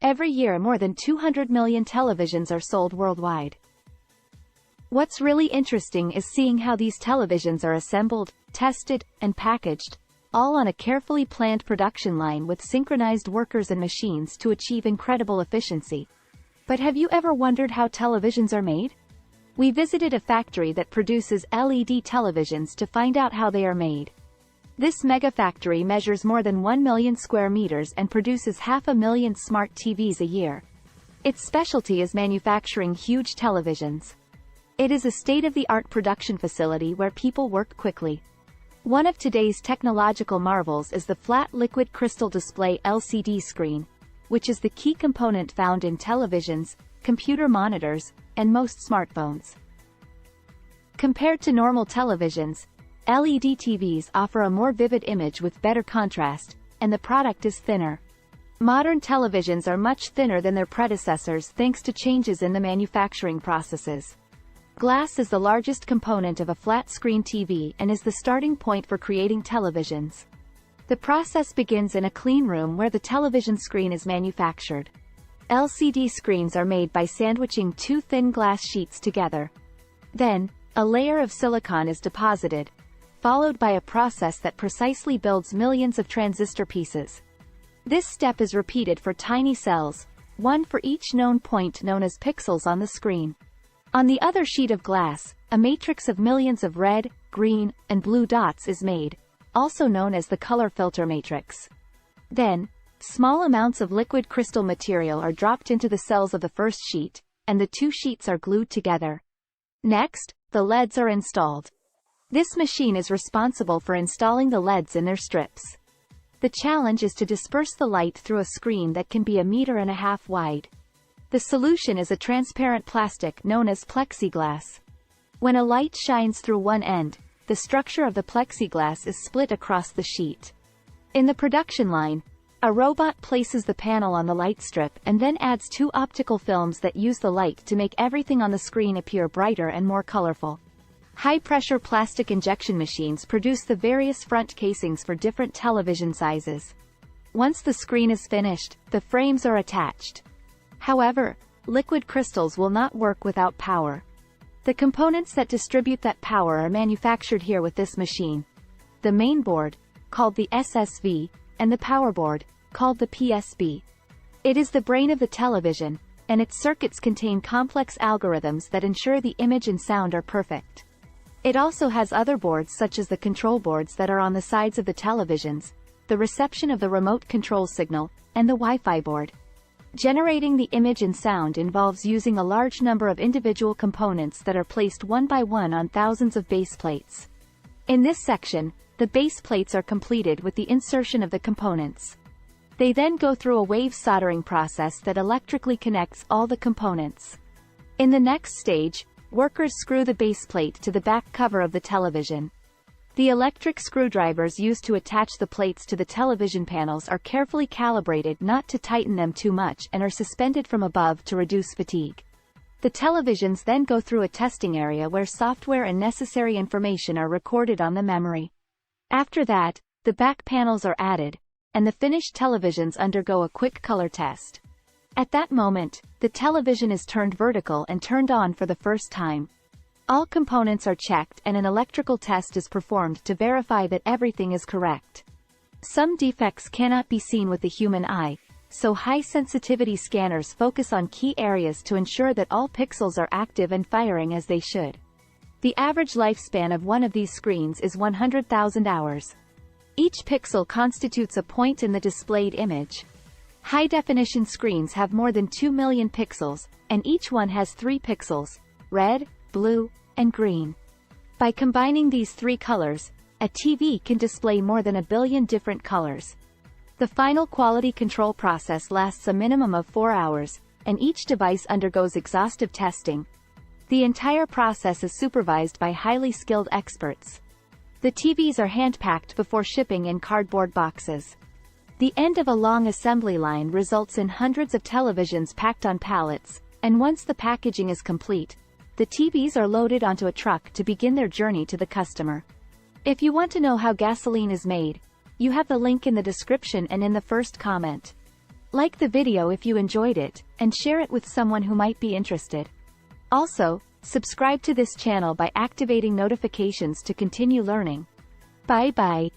Every year more than 200 million televisions are sold worldwide. What's really interesting is seeing how these televisions are assembled, tested, and packaged, all on a carefully planned production line with synchronized workers and machines to achieve incredible efficiency. But have you ever wondered how televisions are made? We visited a factory that produces LED televisions to find out how they are made. This mega factory measures more than 1 million square meters and produces 500,000 smart TVs a year. Its specialty is manufacturing huge televisions. It is a state-of-the-art production facility where people work quickly. One of today's technological marvels is the flat liquid crystal display LCD screen, which is the key component found in televisions, computer monitors, and most smartphones. Compared to normal televisions, LED TVs offer a more vivid image with better contrast, and the product is thinner. Modern televisions are much thinner than their predecessors thanks to changes in the manufacturing processes. Glass is the largest component of a flat-screen TV and is the starting point for creating televisions. The process begins in a clean room where the television screen is manufactured. LCD screens are made by sandwiching two thin glass sheets together. Then, a layer of silicon is deposited, followed by a process that precisely builds millions of transistor pieces. This step is repeated for tiny cells, one for each known point known as pixels on the screen. On the other sheet of glass, a matrix of millions of red, green, and blue dots is made, also known as the color filter matrix. Then, small amounts of liquid crystal material are dropped into the cells of the first sheet, and the two sheets are glued together. Next, the LEDs are installed. This machine is responsible for installing the LEDs in their strips. The challenge is to disperse the light through a screen that can be 1.5 meters wide. The solution is a transparent plastic known as plexiglass. When a light shines through one end, the structure of the plexiglass is split across the sheet. In the production line, a robot places the panel on the light strip and then adds two optical films that use the light to make everything on the screen appear brighter and more colorful. High-pressure plastic injection machines produce the various front casings for different television sizes. Once the screen is finished, the frames are attached. However, liquid crystals will not work without power. The components that distribute that power are manufactured here with this machine. The main board, called the SSV, and the power board, called the PSB. It is the brain of the television, and its circuits contain complex algorithms that ensure the image and sound are perfect. It also has other boards such as the control boards that are on the sides of the televisions, the reception of the remote control signal, and the Wi-Fi board. Generating the image and sound involves using a large number of individual components that are placed one by one on thousands of base plates. In this section, the base plates are completed with the insertion of the components. They then go through a wave soldering process that electrically connects all the components. In the next stage, workers screw the base plate to the back cover of the television. The electric screwdrivers used to attach the plates to the television panels are carefully calibrated not to tighten them too much and are suspended from above to reduce fatigue. The televisions then go through a testing area where software and necessary information are recorded on the memory. After that, the back panels are added, and the finished televisions undergo a quick color test. At that moment, the television is turned vertical and turned on for the first time. All components are checked and an electrical test is performed to verify that everything is correct. Some defects cannot be seen with the human eye, so high-sensitivity scanners focus on key areas to ensure that all pixels are active and firing as they should. The average lifespan of one of these screens is 100,000 hours. Each pixel constitutes a point in the displayed image. High-definition screens have more than 2 million pixels, and each one has 3 pixels: red, blue, and green. By combining these 3 colors, a TV can display more than 1 billion different colors. The final quality control process lasts a minimum of 4 hours, and each device undergoes exhaustive testing. The entire process is supervised by highly skilled experts. The TVs are hand-packed before shipping in cardboard boxes. The end of a long assembly line results in hundreds of televisions packed on pallets, and once the packaging is complete, the TVs are loaded onto a truck to begin their journey to the customer. If you want to know how gasoline is made, you have the link in the description and in the first comment. Like the video if you enjoyed it, and share it with someone who might be interested. Also, subscribe to this channel by activating notifications to continue learning. Bye bye.